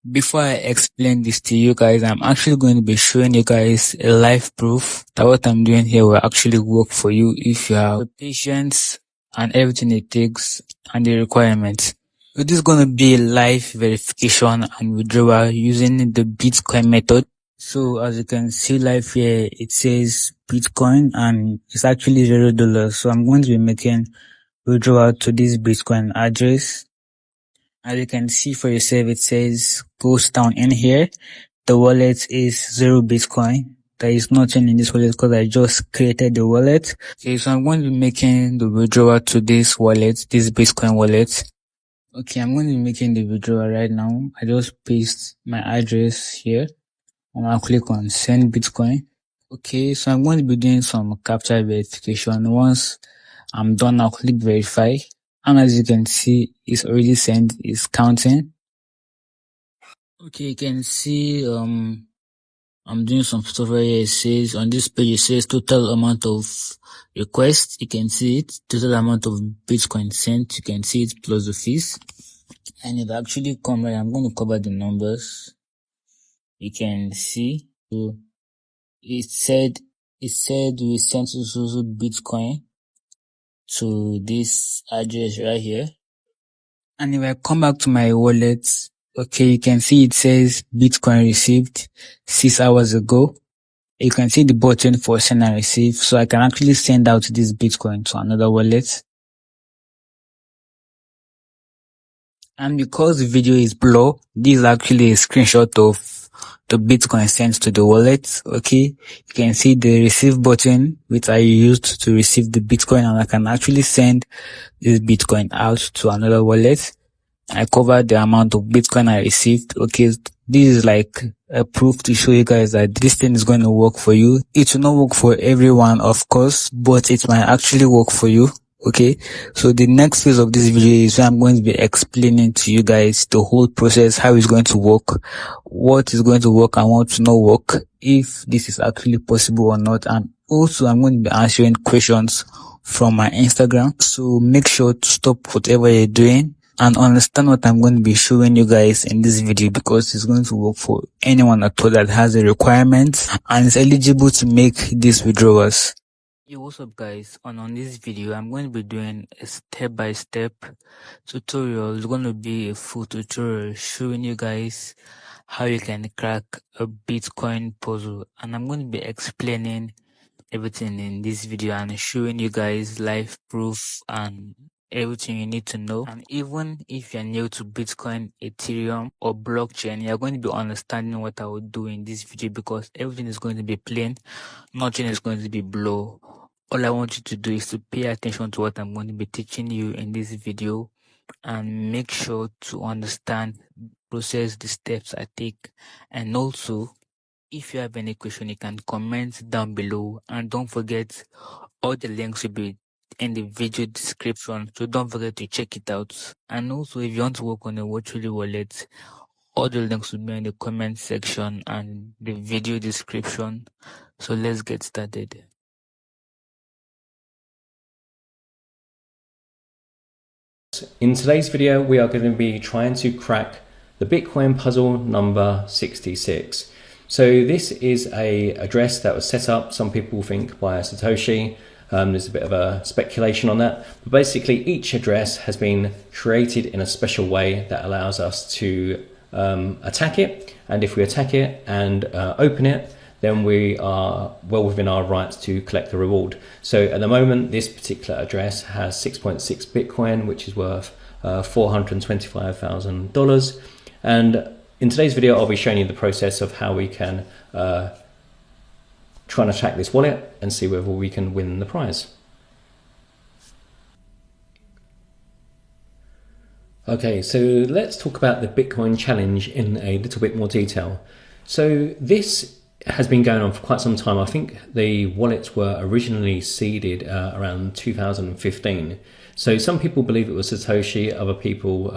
Before I explain this to you guys, I'm actually going to be showing you guys a live proof that what I'm doing here will actually work for you if you have the patience and everything it takes and the requirements. So this is going to be a live verification and withdrawal using the Bitcoin method. So as you can see live here, it says Bitcoin and it's actually $0. So I'm going to be making withdrawal to this Bitcoin address. As you can see for yourself, it says ghost town in here. The wallet is 0 Bitcoin. There is nothing in this wallet because I just created the wallet. Okay, so I'm going to be making the withdrawal to this wallet, this Bitcoin wallet. Okay, I'm going to be making the withdrawal right now. I just paste my address here and I'll click on send Bitcoin. Okay, so I'm going to be doing some captcha verification. Once I'm done, I'll click verify. And as you can see, it's already sent, it's counting. Okay, you can see, I'm doing some stuff right here. It says, on this page, it says total amount of requests. You can see it. Total amount of Bitcoin sent. You can see it plus the fees. And it actually come right. I'm going to cover the numbers. You can see. So it said we sent also Bitcoin to this address right here. And if I come back to my wallet, okay, you can see it says Bitcoin received 6 hours ago. You can see the button for send and receive. So I can actually send out this Bitcoin to another wallet. And because the video is blur, this is actually a screenshot of the Bitcoin sent to the wallet. Okay, you can see the receive button, which I used to receive the Bitcoin, and I can actually send this Bitcoin out to another wallet. I covered the amount of Bitcoin I received. Okay, this is like a proof to show you guys that this thing is going to work for you. It will not work for everyone, of course, but it might actually work for you. Okay, so the next phase of this video is where I'm going to be explaining to you guys the whole process, how it's going to work, what is going to work and what will not work, if this is actually possible or not. And also I'm going to be answering questions from my Instagram. So make sure to stop whatever you're doing and understand what I'm going to be showing you guys in this video, because it's going to work for anyone at all that has a requirement and is eligible to make these withdrawals. Yo, what's up guys? On this video, I'm going to be doing a step-by-step tutorial. It's going to be a full tutorial showing you guys how you can crack a Bitcoin puzzle. And I'm going to be explaining everything in this video and showing you guys live proof and everything you need to know. And even if you're new to Bitcoin, Ethereum or blockchain, you're going to be understanding what I will do in this video, because everything is going to be plain, nothing is going to be blur. All I want you to do is to pay attention to what I'm going to be teaching you in this video and make sure to understand, process the steps I take. And also, if you have any question, you can comment down below, and don't forget, all the links will be in the video description, so don't forget to check it out. And also, if you want to work on a virtual wallet, all the links will be in the comment section and the video description. So let's get started. In today's video, we are going to be trying to crack the Bitcoin puzzle number 66. So this is a address that was set up, some people think by Satoshi. There's a bit of a speculation on that, but basically each address has been created in a special way that allows us to attack it. And if we attack it and open it, then we are well within our rights to collect the reward. So at the moment, this particular address has 6.6 Bitcoin, which is worth $425,000. And in today's video, I'll be showing you the process of how we can try and attack this wallet and see whether we can win the prize. Okay, so let's talk about the Bitcoin challenge in a little bit more detail. So this has been going on for quite some time. I think the wallets were originally seeded around 2015. So some people believe it was Satoshi, other people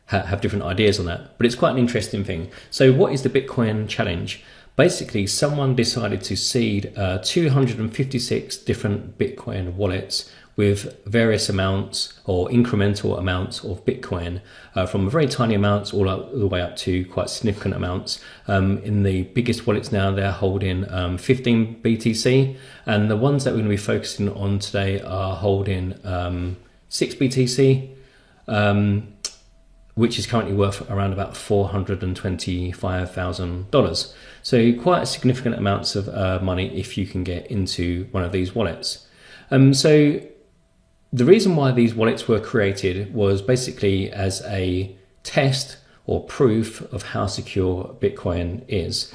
have different ideas on that, but it's quite an interesting thing. So what is the Bitcoin challenge? Basically, someone decided to seed 256 different Bitcoin wallets with various amounts or incremental amounts of Bitcoin, from very tiny amounts all the way up to quite significant amounts. In the biggest wallets now, they're holding 15 BTC, and the ones that we're going to be focusing on today are holding 6 BTC, which is currently worth around about $425,000. So quite significant amounts of money if you can get into one of these wallets. So the reason why these wallets were created was basically as a test or proof of how secure Bitcoin is.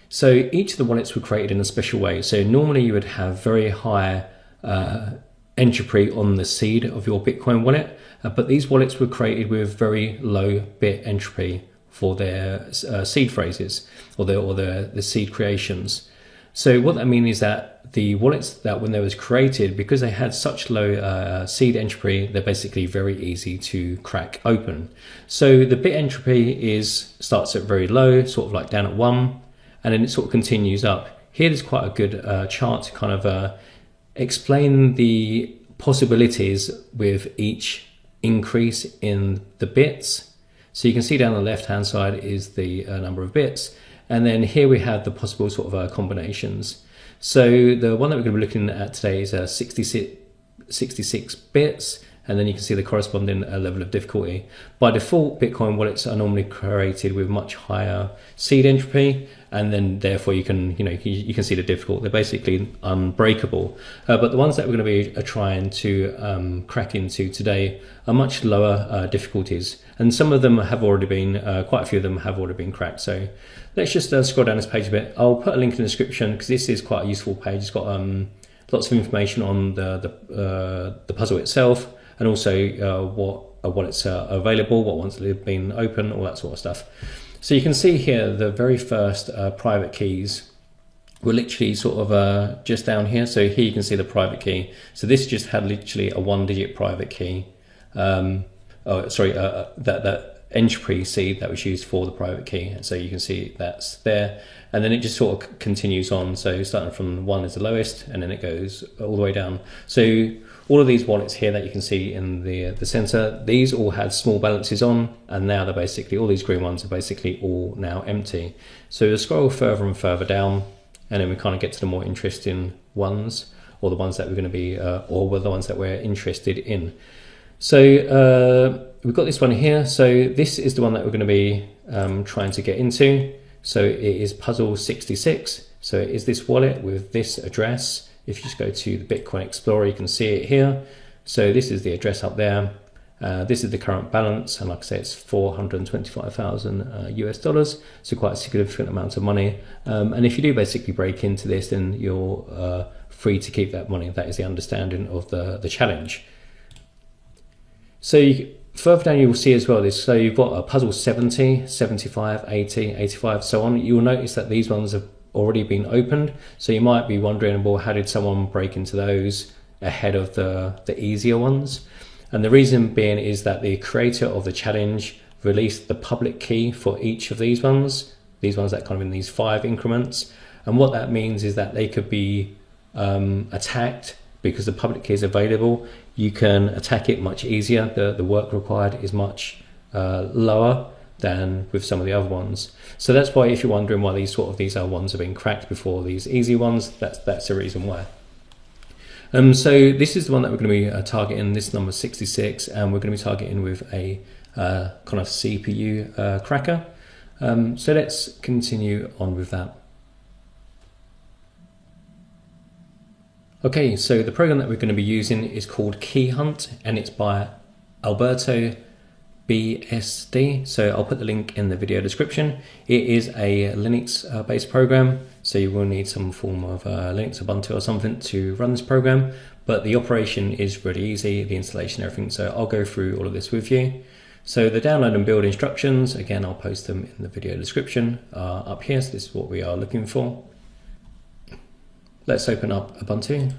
So each of the wallets were created in a special way. So normally you would have very high entropy on the seed of your Bitcoin wallet, but these wallets were created with very low bit entropy for their seed phrases or the seed creations. So what that means is that the wallets that when they was created, because they had such low seed entropy, they're basically very easy to crack open. So the bit entropy starts at very low, sort of like down at 1, and then it sort of continues up. Here there's quite a good chart to kind of explain the possibilities with each increase in the bits. So you can see down the left hand side is the number of bits, and then here we have the possible sort of combinations. So the one that we're going to be looking at today is 66 bits, and then you can see the corresponding level of difficulty. By default, Bitcoin wallets are normally created with much higher seed entropy, and then therefore you can see the difficulty. They're basically unbreakable. But the ones that we're going to be trying to crack into today are much lower difficulties, and some of them have already been, quite a few of them have already been cracked. So let's just scroll down this page a bit. I'll put a link in the description because this is quite a useful page. It's got lots of information on the puzzle itself, and also what wallets are available, what ones have been open, all that sort of stuff. So you can see here the very first private keys were literally sort of just down here. So here you can see the private key. So this just had literally a 1-digit private key. That entropy seed that was used for the private key. And so you can see that's there. And then it just sort of continues on. So starting from 1 is the lowest, and then it goes all the way down. So all of these wallets here that you can see in the center, these all had small balances on, and now they're basically, all these green ones are basically all now empty. So we'll scroll further and further down, and then we kind of get to the more interesting ones, or the ones that we're going to be, or the ones that we're interested in. So we've got this one here. So this is the one that we're going to be trying to get into. So it is Puzzle 66. So it is this wallet with this address. If you just go to the Bitcoin Explorer, you can see it here. So this is the address up there. This is the current balance, and like I say, it's $425,000 US dollars. So quite a significant amount of money. And if you do basically break into this, then you're free to keep that money. That is the understanding of the challenge. So further down you will see as well this, so you've got a puzzle 70, 75, 80, 85, so on. You will notice that these ones have already been opened. So you might be wondering, well, how did someone break into those ahead of the easier ones? And the reason being is that the creator of the challenge released the public key for each of these ones that kind of in these 5 increments. And what that means is that they could be attacked because the public key is available. You can attack it much easier. The work required is much lower than with some of the other ones. So that's why, if you're wondering why these other ones have been cracked before these easy ones, that's the reason why. So this is the one that we're going to be targeting, this number 66, and we're going to be targeting with a kind of CPU cracker. So let's continue on with that. Okay, so the program that we're going to be using is called Key Hunt, and it's by Alberto BSD. So I'll put the link in the video description. It is a Linux based program, so you will need some form of Linux Ubuntu or something to run this program, but the operation is really easy, the installation, everything. So I'll go through all of this with you. So the download and build instructions, again, I'll post them in the video description up here. So this is what we are looking for. Let's open up Ubuntu.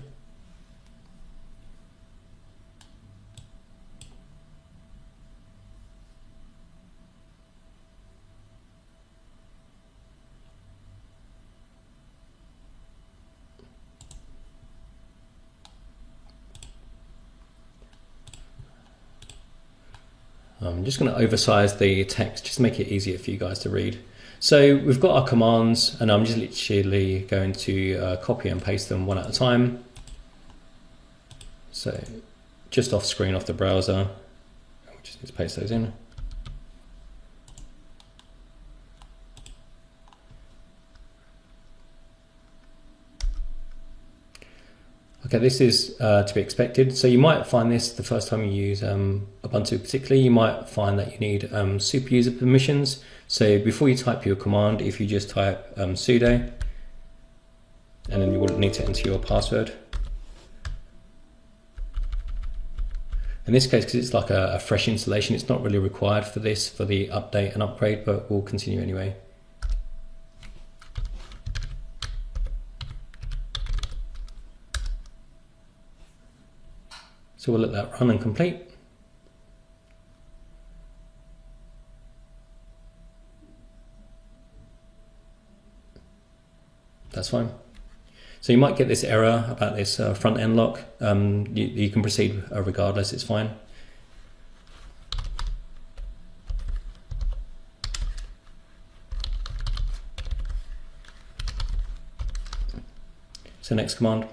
I'm just going to oversize the text just to make it easier for you guys to read. So we've got our commands, and I'm just literally going to copy and paste them one at a time. So just off screen, off the browser, we just need to paste those in. Okay, this is to be expected. So you might find this the first time you use Ubuntu particularly, you might find that you need super user permissions. So before you type your command, if you just type sudo, and then you will need to enter your password. In this case, because it's like a fresh installation, it's not really required for this, for the update and upgrade, but we'll continue anyway. So we'll let that run and complete. That's fine. So you might get this error about this front end lock. You can proceed regardless, it's fine. So next command.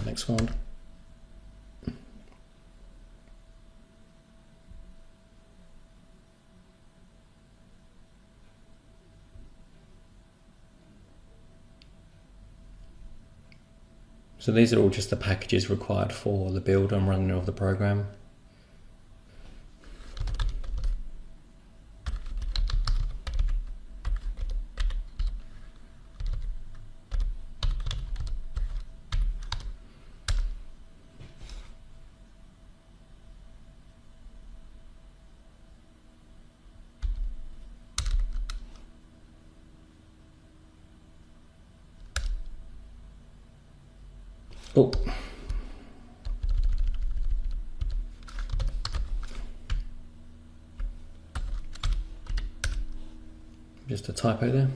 Next one. So these are all just the packages required for the build and running of the program. Oh. Just a typo there.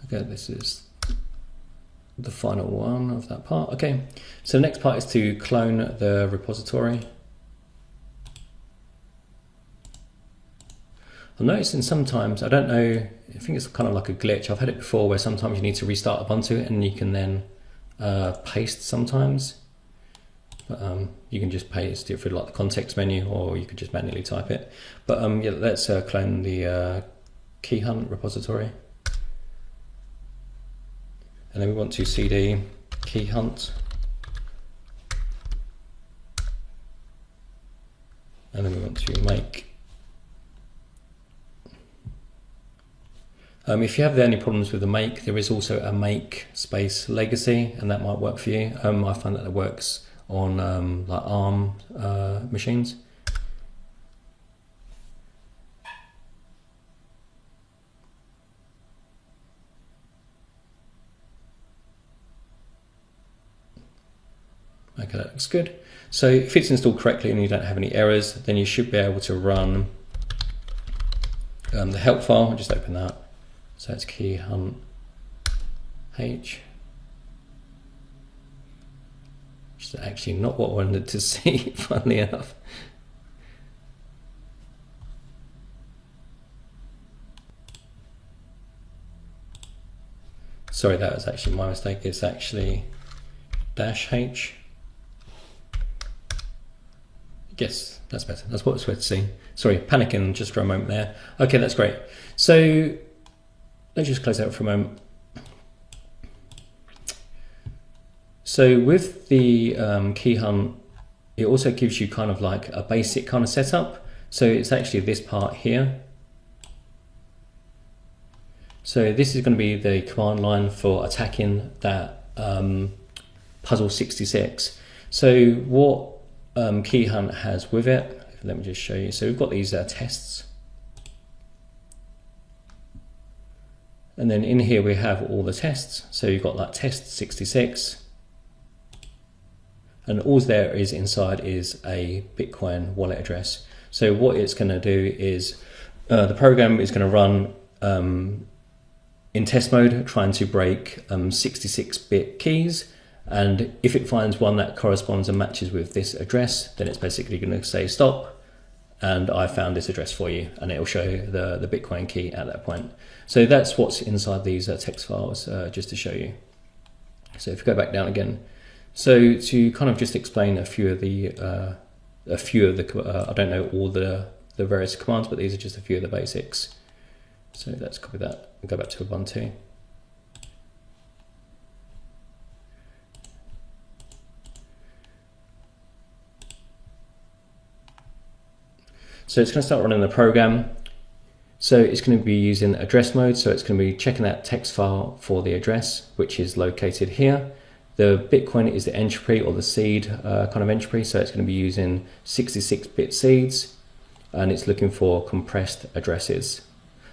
Okay, this is the final one of that part. Okay, so the next part is to clone the repository. I'm noticing sometimes, I don't know, I think it's kind of like a glitch. I've had it before where sometimes you need to restart Ubuntu and you can then paste sometimes. But you can just paste it through like the context menu, or you could just manually type it. But yeah, let's clone the key hunt repository. And then we want to cd key hunt. And then we want to make. If you have any problems with the make, there is also a make space legacy, and that might work for you. I find that it works on like ARM machines. Okay, that looks good. So if it's installed correctly and you don't have any errors, then you should be able to run the help file. I'll just open that. So it's key hunt H. Which is actually not what I wanted to see, funnily enough. Sorry, that was actually my mistake. It's actually -H. Yes, that's better. That's what it's worth to see. Sorry, panicking just for a moment there. Okay, that's great. So let's just close out for a moment. So with the key hunt, it also gives you kind of like a basic kind of setup. So it's actually this part here. So this is going to be the command line for attacking that puzzle 66. So what key hunt has with it, let me just show you. So we've got these tests. And then in here we have all the tests. So you've got like test 66. And all there is inside is a Bitcoin wallet address. So what it's going to do is the program is going to run in test mode, trying to break 66-bit keys. And if it finds one that corresponds and matches with this address, then it's basically going to say stop. And I found this address for you, and it'll show the Bitcoin key at that point. So that's what's inside these text files, just to show you. So if you go back down again, so to kind of just explain a few of the, I don't know all the various commands, but these are just a few of the basics. So let's copy that and go back to Ubuntu. So it's going to start running the program. So it's going to be using address mode. So it's going to be checking that text file for the address, which is located here. The Bitcoin is the entropy or the seed kind of entropy. So it's going to be using 66-bit seeds, and it's looking for compressed addresses.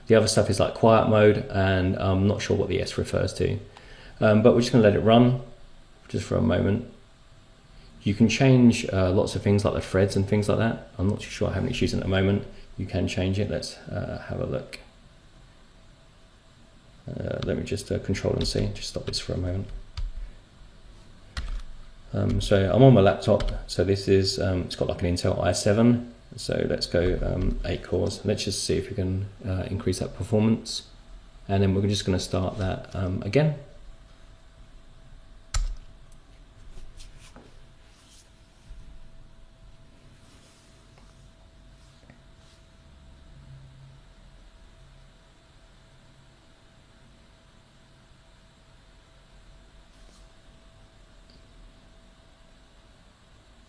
The other stuff is like quiet mode, and I'm not sure what the S refers to. But we're just going to let it run just for a moment. You can change lots of things like the threads and things like that. I'm not too sure, I haven't used it at the moment. You can change it. Let's have a look. Let me just control and see, just stop this for a moment. So I'm on my laptop. So this is, it's got like an Intel i7. So let's go 8 cores. Let's just see if we can increase that performance. And then we're just going to start that again.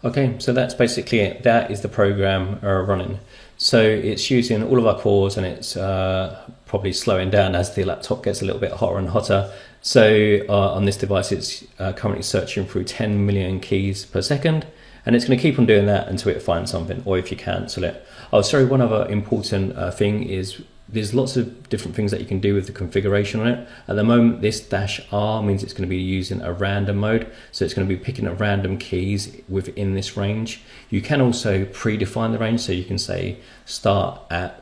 Okay, so that's basically it. That is the program running. So it's using all of our cores, and it's probably slowing down as the laptop gets a little bit hotter and hotter. So on this device, it's currently searching through 10 million keys per second, and it's going to keep on doing that until it finds something, or if you cancel it. Oh, sorry, one other important thing is there's lots of different things that you can do with the configuration on it. At the moment, this -R means it's going to be using a random mode. So it's going to be picking up random keys within this range. You can also predefine the range. So you can say start at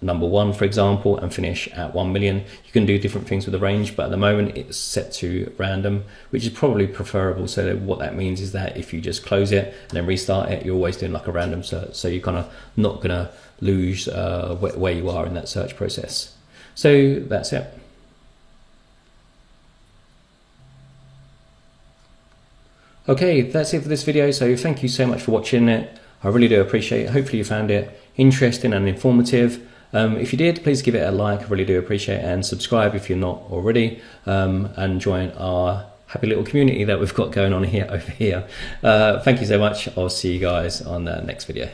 number 1, for example, and finish at 1 million. You can do different things with the range, but at the moment it's set to random, which is probably preferable. So what that means is that if you just close it and then restart it, you're always doing like a random search. So you're kind of not going to lose where you are in that search process. So that's it. Okay, that's it for this video. So thank you so much for watching it. I really do appreciate it. Hopefully you found it interesting and informative. If you did, please give it a like. I really do appreciate it, and subscribe if you're not already, and join our happy little community that we've got going on here over here. Thank you so much. I'll see you guys on the next video.